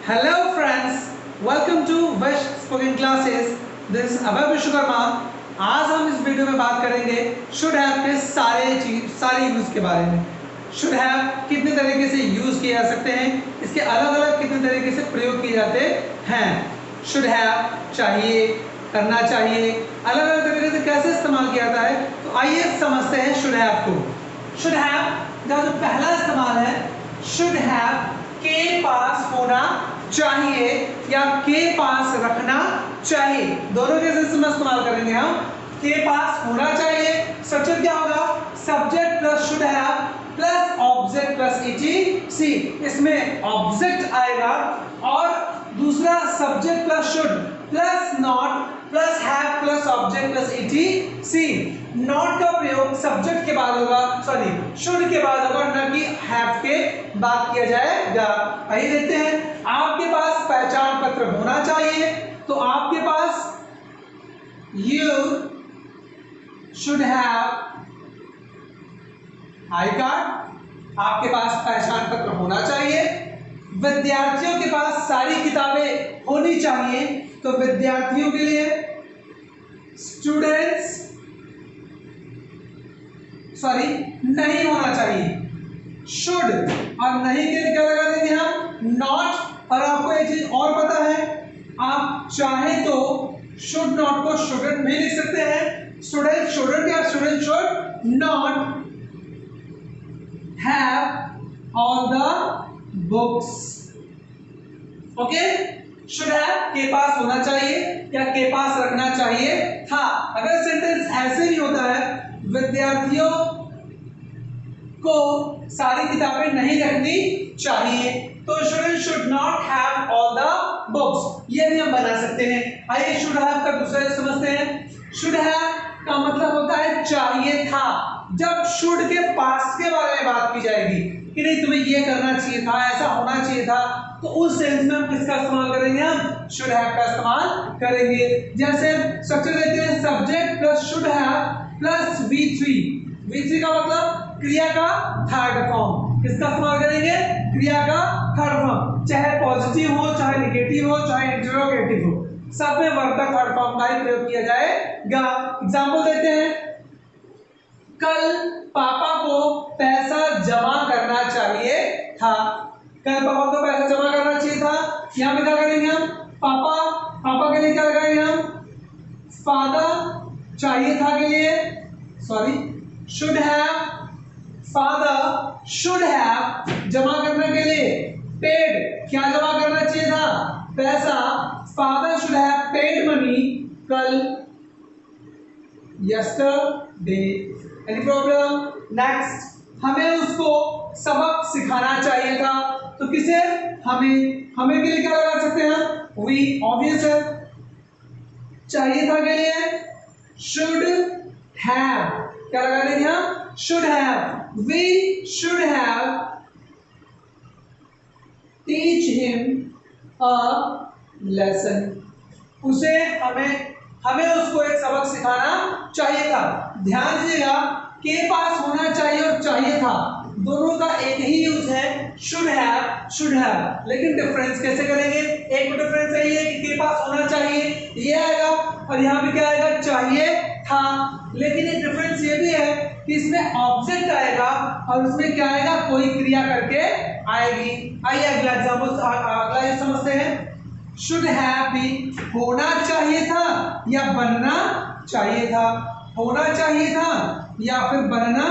Hello friends, welcome to west spoken classes. This is Abhay Vishwakarma. आज हम इस वीडियो में बात करेंगे शुड हैव के सारे यूज के बारे में। शुड हैव कितने तरीके से यूज किए जा सकते हैं, इसके अलग अलग कितने तरीके से प्रयोग किए जाते हैं। शुड हैव चाहिए, करना चाहिए, अलग अलग तरीके से कैसे इस्तेमाल किया जाता है। तो आइए समझते हैं शुड हैव को। शुड हैव का जो पहला इस्तेमाल है, शुड हैव के पास होना चाहिए या के पास रखना चाहिए, दोनों के सेंस में इस्तेमाल करेंगे हम। के पास होना चाहिए, स्ट्रक्चर क्या होगा, subject plus should have plus object plus etc. इसमें ऑब्जेक्ट आएगा और दूसरा subject plus should plus not plus have plus object plus etc. Not का प्रयोग सब्जेक्ट के बाद होगा, सॉरी शुड के बाद होगा, न कि हैव के बाद किया जाएगा। आइए देखते हैं। आपके पास पहचान पत्र होना चाहिए, तो आपके पास you should have I card, आपके पास पहचान पत्र होना चाहिए। विद्यार्थियों के पास सारी किताबें होनी चाहिए, तो विद्यार्थियों के लिए स्टूडेंट्स नहीं होना चाहिए। शुड और नहीं के लिए क्या लगा देंगे हम, नॉट। और आपको एक चीज और पता है, आप चाहे तो शुड नॉट को शुडंट भी लिख सकते हैं। स्टूडेंट शुडंट या student should not have all the books. Okay, should have के पास होना चाहिए या के पास रखना चाहिए था। अगर सेंटेंस ऐसे भी होता है, विद्यार्थियों को सारी किताबें नहीं रखनी चाहिए, तो student should not have all the books, ये भी हम बना सकते हैं। आइए शुड हैव का दूसरा समझते हैं। शुड हैव का मतलब होता है चाहिए था। जब शुड के पास के बारे में बात की जाएगी कि नहीं तुम्हें ये करना चाहिए था, ऐसा होना चाहिए था, तो उस सेंस में हम किसका इस्तेमाल करेंगे, हम शुड हैव का इस्तेमाल करेंगे। जैसे स्ट्रक्चर देखते हैं, subject plus should have plus V3। V3 का मतलब क्रिया का थर्ड फॉर्म। किसका इस्तेमाल करेंगे, क्रिया का थर्ड फॉर्म। चाहे पॉजिटिव हो, चाहे नेगेटिव हो, चाहे इंटरोगेटिव हो, सब में वर्ब का थर्ड फॉर्म का ही प्रयोग किया जाएगा। एग्जांपल देते हैं, कल पापा को पैसा जमा करना चाहिए था। कल पापा को पैसा जमा करना चाहिए था। यहाँ पे क्या करेंगे हम, पापा के लिए क्या लगाएंगे हम, फादर चाहिए था के लिए, sorry should have, father should have जमा करने के लिए पेड, क्या जमा करना चाहिए था, पैसा। Father should have paid money कल, यस्टरडे। Any problem? नेक्स्ट, हमें उसको सबक सिखाना चाहिए था, तो किसे, हमें के लिए क्या लगा सकते हैं, वी। ऑब्वियस है, चाहिए था के लिए शुड हैव, क्या लगा देंगे हम, should have. We should have teach him a lesson, उसे हमें उसको एक सबक सिखाना चाहिए था। ध्यान दीजिएगा, के पास होना चाहिए और चाहिए था, दोनों का एक ही यूज है, शुड हैव। लेकिन डिफरेंस कैसे करेंगे, एक डिफरेंस है ये कि के पास होना चाहिए ये आएगा और यहाँ पे क्या आएगा, चाहिए था। लेकिन एक डिफरेंस ये भी है कि इसमें ऑब्जेक्ट आएगा और उसमें क्या आएगा, कोई क्रिया करके आएगी। आइए अगला एग्जाम्पल, अगला ये समझते हैं। शुड हैव भी होना चाहिए था या बनना चाहिए था, होना चाहिए था या फिर बनना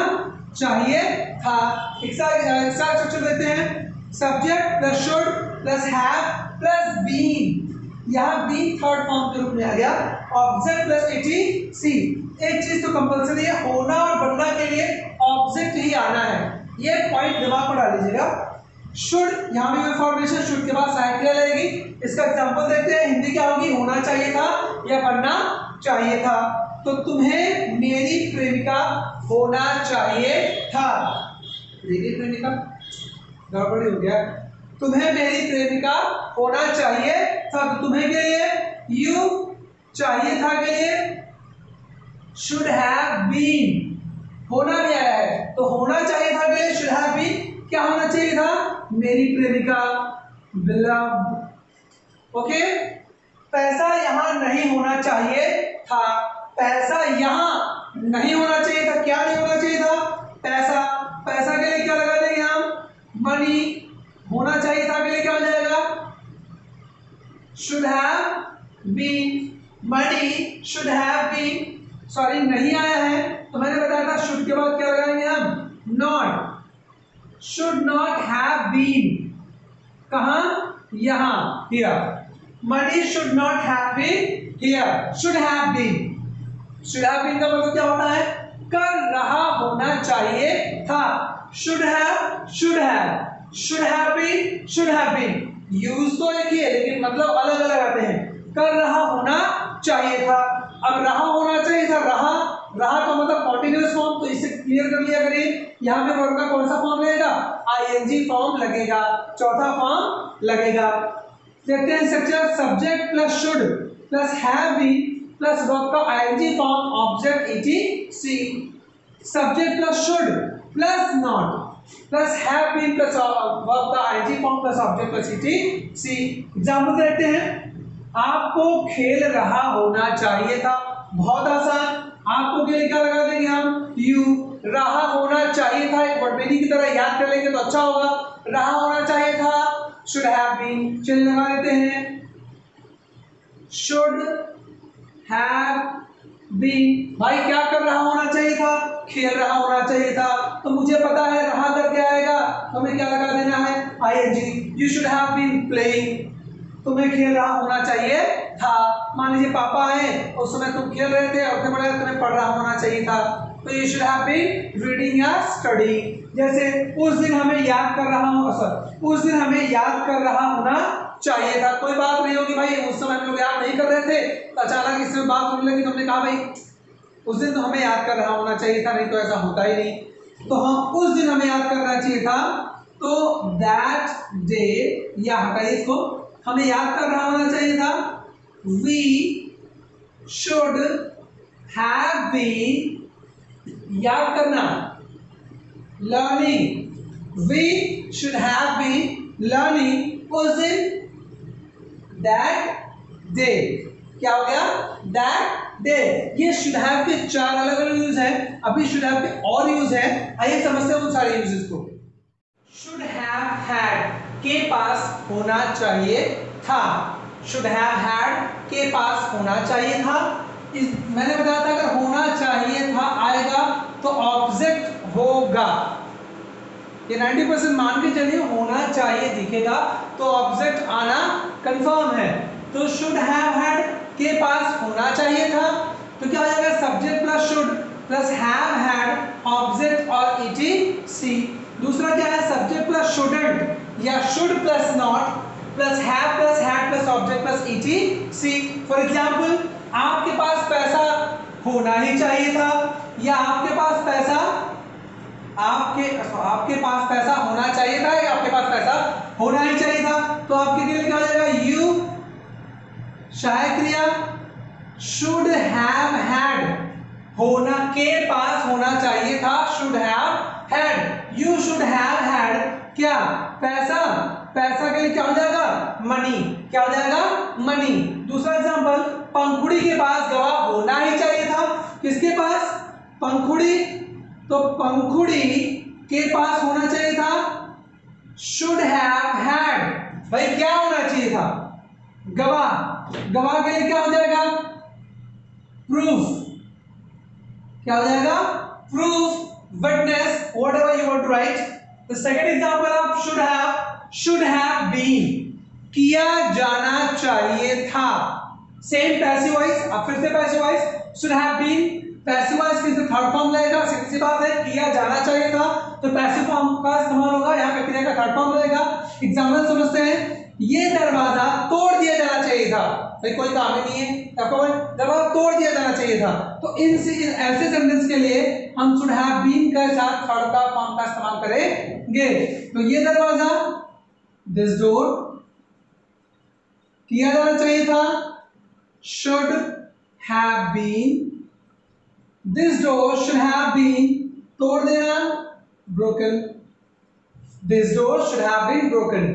चाहिए था। एक साथ स्ट्रक्चर देते हैं, subject plus should plus have plus been. यहाँ बीन थर्ड फॉर्म के रूप में आ गया, ऑब्जेक्ट प्लस ईटीसी। एक चीज तो कंपल्सरी है, होना और बनना के लिए ऑब्जेक्ट ही आना है, ये पॉइंट दिमाग में डाल लीजिएगा। शुड, यहाँ भी फॉर्मेशन शुड के बाद सहायक क्रिया लगेगी। इसका एग्जांपल देखते हैं, हिंदी क्या होगी, होना चाहिए था या बनना चाहिए था। तो तुम्हें मेरी प्रेमिका होना चाहिए था, मेरी प्रेमिका गड़बड़ी हो गया, तुम्हें मेरी प्रेमिका होना चाहिए था। तो तुम्हें के लिए यू, चाहिए था के लिए शुड हैव बीन, होना भी आया है, तो होना चाहिए था के लिए शुड हैव बीन, क्या होना चाहिए था, मेरी प्रेमिका beloved। ओके, पैसा यहां नहीं होना चाहिए था, पैसा यहां नहीं होना चाहिए था। क्या नहीं होना चाहिए था? पैसा। पैसा के लिए क्या लगा देंगे हम? मनी। होना चाहिए था के लिए क्या हो जाएगा? should have been। money should have been, sorry नहीं आया है तो मैंने बताया था should के बाद क्या लगाएंगे हम? not। should not have been कहां? यहां, here। money should not have been here, should have been। should have been का मतलब क्या होता है? कर रहा होना चाहिए था। should have been यूज तो एक ही है लेकिन मतलब अलग अलग आते हैं। कर रहा होना चाहिए था, अब रहा होना चाहिए था, रहा का मतलब कॉन्टिन्यूअस फॉर्म, तो इसे क्लियर कर लिया करिए। यहाँ पे वर्ब का कौन सा फॉर्म लगेगा? आईएनजी फॉर्म लगेगा, चौथा फॉर्म लगेगा। देखते हैं structure, subject plus should plus have been plus verb का ING form object ETC. Subject plus should plus not plus have been plus verb का ING form plus object plus ETC. Example देखते हैं, आपको खेल रहा होना चाहिए था, बहुत आसान। आपको के लिए क्या लगा देंगे हम? यू। रहा होना चाहिए था एक वर्ड मीनिंग की तरह याद कर लेंगे तो अच्छा होगा। रहा होना चाहिए था should have been, चलिए लगा देते हैं should have been। भाई क्या कर रहा होना चाहिए था? खेल रहा होना चाहिए था, तो मुझे पता है रहा करके आएगा तो हमें क्या लगा देना है? ING. You should have been playing, तुम्हें खेल रहा होना चाहिए था। मान लीजिए पापा आए उस समय तुम खेल रहे थे और तुम्हें पढ़ रहा होना चाहिए था, तो you should have been reading या स्टडीइंग। जैसे उस दिन हमें याद कर रहा हूँ, उस दिन हमें याद कर रहा होना चाहिए था। कोई बात नहीं होगी भाई, उस समय हम लोग याद नहीं कर रहे थे तो अचानक इसमें बात होने लगी, तुमने कहा भाई उस दिन तो हमें याद कर रहा होना चाहिए था, नहीं तो ऐसा होता ही नहीं। तो हम उस दिन हमें याद करना चाहिए था, तो दैट डे, या हटाइए इसको, हमें याद कर रहा होना चाहिए था वी शुड हैव बीन, याद करना, learning. We should have been learning उस दिन, दैट डे। क्या हो गया? That day. ये शुड हैव के चार अलग अलग यूज है, अभी शुड हैव के और यूज है, आइए समझते हैं उन सारे यूजेस को। शुड हैव हैड के पास होना चाहिए था, शुड हैव हैड के पास होना चाहिए था। मैंने बताया था अगर होना चाहिए था आएगा तो ऑब्जेक्ट होगा, ये 90% मान के चलिए होना चाहिए दिखेगा तो ऑब्जेक्ट आना कंफर्म है। तो शुड हैव हैड के पास होना चाहिए था, तो क्या हो जाएगा? Subject plus should plus have had object और ईटीसी। दूसरा क्या है? सब्जेक्ट प्लस शुडंट या should plus not plus have plus had plus object plus etc. For example, आपके पास पैसा होना ही चाहिए था, या आपके पास पैसा आपके पास पैसा होना चाहिए था, या आपके पास पैसा होना ही चाहिए था। तो आपके लिए क्या हो जाएगा? यू सहायक क्रिया शुड हैव हैड, होना के पास होना चाहिए था, should have had. You should have had क्या? पैसा। पैसा के लिए क्या हो जाएगा? मनी। क्या हो जाएगा? मनी। दूसरा एग्जांपल, पंखुड़ी के पास गवाह होना ही चाहिए था। किसके पास? पंखुड़ी। तो पंखुड़ी के पास होना चाहिए था, शुड हैव हैड। भाई क्या होना चाहिए था? गवाह। गवाह के लिए क्या हो जाएगा? प्रूफ। क्या हो जाएगा? Proof, witness, whatever you want to write. The second example of should have been, किया जाना चाहिए था। सेम पैसिव वॉइस, अब फिर से passive voice, should have been passive voice की थर्ड फॉर्म लगेगा। सीधी सी बात है, किया जाना चाहिए था तो पैसिव फॉर्म का इस्तेमाल होगा, यहाँ पे क्रिया का थर्ड फॉर्म लगेगा। एग्जांपल समझते हैं, ये दरवाजा तोड़ दिया जाना चाहिए था। भाई कोई काम ही नहीं है, दरवाजा तोड़ दिया जाना चाहिए था। तो इन ऐसे सेंटेंस के लिए हम शुड हैव बीन के साथ थर्ड का फॉर्म का इस्तेमाल करेंगे। तो ये दरवाजा, दिस डोर, किया जाना चाहिए था, should have been. This door should have been, तोड़ देना, broken. This door should have been broken,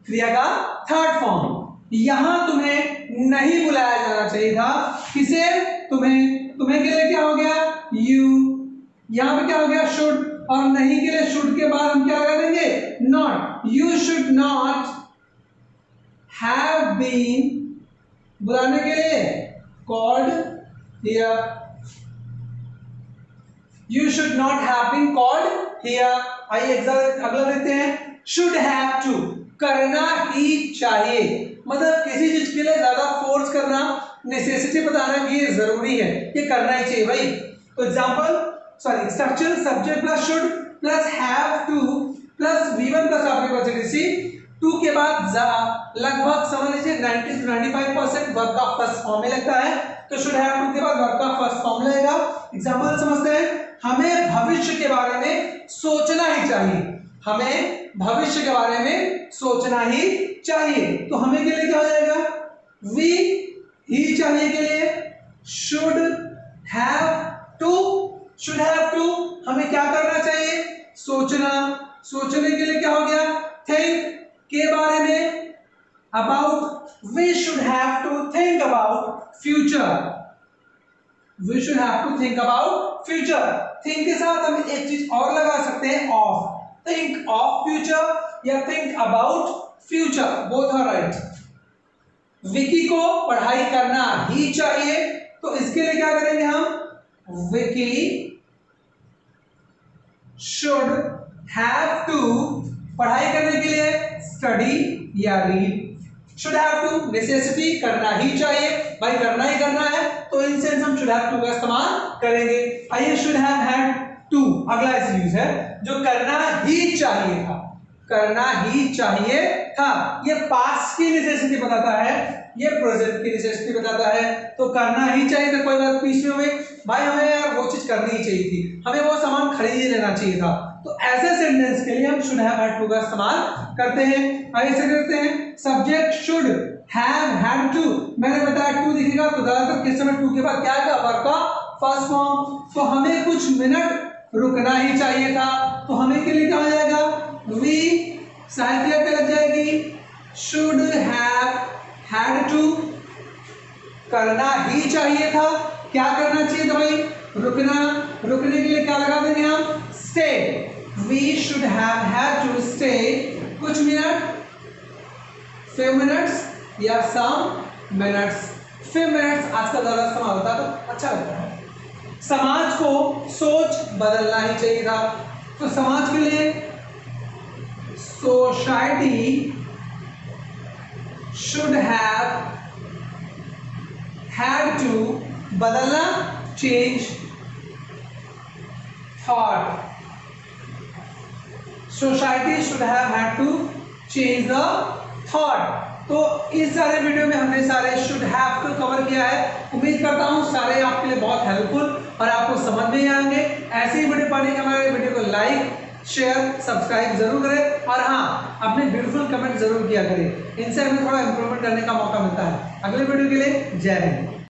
क्रिया का थर्ड फॉर्म, यहां तुम्हें नहीं बुलाया जाना चाहिए था। किसे? तुम्हें के लिए क्या हो गया? यू। यहां पे क्या हो गया? शुड। और नहीं के लिए शुड के बाद हम क्या लगा देंगे? Not. You should not have been, बुलाने के लिए called here. You should not have been called here. आइए अगला देखते हैं। शुड हैव टू, करना ही चाहिए, मतलब किसी चीज के लिए ज्यादा फोर्स करना, नेसेसिटी बताना कि ये जरूरी है, ये करना ही चाहिए भाई। तो example, sorry, structure subject plus should plus have two plus V1 plus आपके पास GDC, टू के बाद लगभग समझ लीजिए 90 to 95% वर्ब का फर्स्ट फॉर्म में लगता है, तो शुड हैव टू के बाद वर्ब का फर्स्ट फॉर्म लगेगा। एग्जांपल समझते हैं। हमें भविष्य के बारे में सोचना ही चाहिए, हमें भविष्य के बारे में सोचना ही चाहिए, तो हमें के लिए क्या हो जाएगा? वी, ही चाहिए के लिए should have to. Should have to, हमें क्या करना चाहिए? सोचना। सोचने के लिए क्या हो गया? थिंक के बारे में, about, we should have to think about future. We should have to think about future. Think के साथ हम एक चीज और लगा सकते हैं, ऑफ। थिंक ऑफ फ्यूचर या think about future, both are right. Vicky को पढ़ाई करना ही चाहिए, तो इसके लिए क्या करेंगे हम? विकी शुड हैव टू, पढ़ाई करने के लिए स्टडी या read. Should have to necessity, करना ही चाहिए भाई, करना ही करना है, तो इन सेंस हम शुड हैव टू का इस्तेमाल करेंगे। आइए, शुड हैव हैड टू अगला यूज है, जो करना ही चाहिए था, करना ही चाहिए था। ये पास्ट की नेसेसिटी बताता है, ये प्रेजेंट की नेसेसिटी बताता है, तो करना ही चाहिए था। कोई बात बीच में हुई भाई, हमें यार वो चीज करनी ही चाहिए थी, हमें वो सामान खरीद ही लेना चाहिए था, तो ऐसे सेंटेंस के लिए हम शुड हैव हैड टू का इस्तेमाल करते हैं। ऐसे करते हैं, subject should have had to, मैंने बताया टू दिखेगा तो ज्यादातर किस समय टू के बाद क्या आएगा? वर्ब का फर्स्ट फॉर्म, तो हमें कुछ मिनट रुकना ही चाहिए था, तो हमें के लिए क्या हो जाएगा? वी, साइकिल पे लग जाएगी, शुड हैव हैड टू, करना ही चाहिए था, क्या करना चाहिए था भाई? रुकना। रुकने के लिए क्या लगा देंगे हम? Stay. We should have had to stay, कुछ मिनट, few minutes या some minutes। few minutes आज का ज़्यादा इस्तेमाल होता है तो अच्छा लगता है। समाज को सोच बदलना ही चाहिए था, तो समाज के लिए society should have had to, बदलना, change thought. Society should have had to change the thought. तो इस सारे वीडियो में हमने सारे शुड हैव को कवर किया है। उम्मीद करता हूँ सारे आपके लिए बहुत हेल्पफुल और आपको समझ में आएंगे। ऐसे ही वीडियो पाने के हमारे वीडियो को लाइक, शेयर, सब्सक्राइब जरूर करें, और हाँ, अपने ब्यूटीफुल कमेंट जरूर किया करें, इनसे हमें थोड़ा इंप्रूवमेंट करने का मौका मिलता है। अगले वीडियो के लिए जय हिंद।